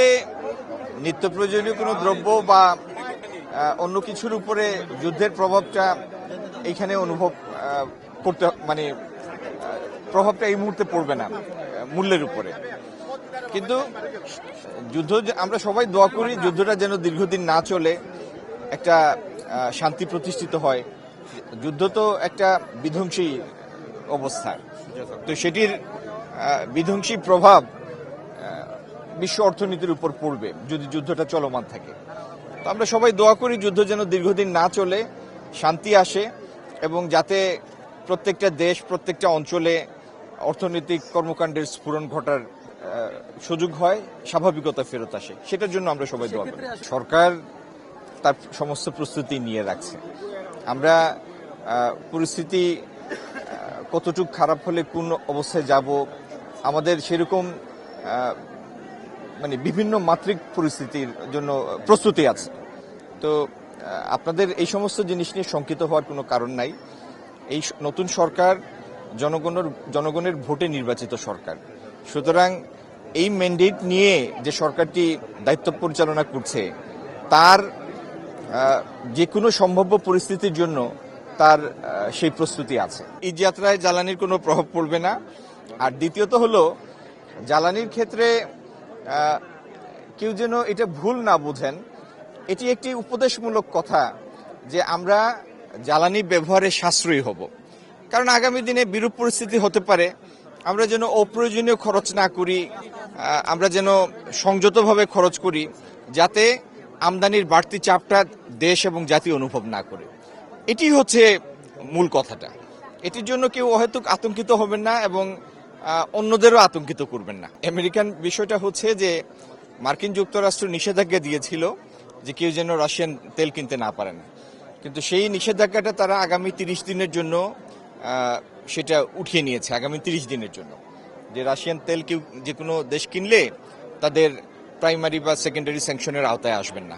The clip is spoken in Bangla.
মুহূর্তে নিত্য প্রয়োজনীয় কোনো দ্রব্য বা অন্য কিছুর উপরে যুদ্ধের প্রভাবটা এইখানে অনুভব করতে প্রভাবটা এই মুহূর্তে পড়বে না মূল্যের উপরে। কিন্তু যুদ্ধ আমরা সবাই দোয়া করি যুদ্ধটা যেন দীর্ঘদিন না চলে, একটা শান্তি প্রতিষ্ঠিত হয়। যুদ্ধ তো একটা বিধ্বংসী অবস্থা, তো সেটির বিধ্বংসী প্রভাব বিশ্ব অর্থনীতির উপর পড়বে যদি যুদ্ধটা চলমান থাকে। তো আমরা সবাই দোয়া করি যুদ্ধ যেন দীর্ঘদিন না চলে, শান্তি আসে এবং যাতে প্রত্যেকটা দেশ প্রত্যেকটা অঞ্চলে অর্থনৈতিক কর্মকাণ্ডের স্ফুরণ ঘটার সুযোগ হয়, স্বাভাবিকতা ফেরত আসে, সেটার জন্য আমরা সবাই দোয়া করি। সরকার তার সমস্ত প্রস্তুতি নিয়ে রাখছে। আমরা পরিস্থিতি কতটুকু খারাপ হলে কোন অবস্থায় যাব, আমাদের সেরকম বিভিন্ন মাত্রিক পরিস্থিতির জন্য প্রস্তুতি আছে। তো আপনাদের এই সমস্ত জিনিস নিয়ে শঙ্কিত হওয়ার কোনো কারণ নাই। এই নতুন সরকার জনগণের ভোটে নির্বাচিত সরকার, সুতরাং এই ম্যান্ডেট নিয়ে যে সরকারটি দায়িত্ব পরিচালনা করছে তার যে কোনো সম্ভাব্য পরিস্থিতির জন্য তার সেই প্রস্তুতি আছে। এই যাত্রায় জ্বালানির কোনো প্রভাব পড়বে না। আর দ্বিতীয়ত হলো জ্বালানির ক্ষেত্রে কেউ যেন এটা ভুল না বুঝেন, এটি একটি উপদেশমূলক কথা যে আমরা জ্বালানি ব্যবহারে সাশ্রয়ী হব, কারণ আগামী দিনে বিরূপ পরিস্থিতি হতে পারে। আমরা যেন অপ্রয়োজনীয় খরচ না করি, আমরা যেন সংযতভাবে খরচ করি, যাতে আমদানির বাড়তি চাপটা দেশ এবং জাতি অনুভব না করে। এটি হচ্ছে মূল কথাটা। এটির জন্য কেউ অহেতুক আতঙ্কিত হবেন না এবং অন্যদেরও আতঙ্কিত করবেন না। আমেরিকান বিষয়টা হচ্ছে যে মার্কিন যুক্তরাষ্ট্র নিষেধাজ্ঞা দিয়েছিল যে কেউ যেন রাশিয়ান তেল কিনতে না পারেন, কিন্তু সেই নিষেধাজ্ঞাটা তারা আগামী 30 দিনের জন্য সেটা উঠিয়ে নিয়েছে। আগামী 30 দিনের জন্য যে রাশিয়ান তেল কেউ যে কোনো দেশ কিনলে তাদের প্রাইমারি বা সেকেন্ডারি স্যাংশনের আওতায় আসবেন না।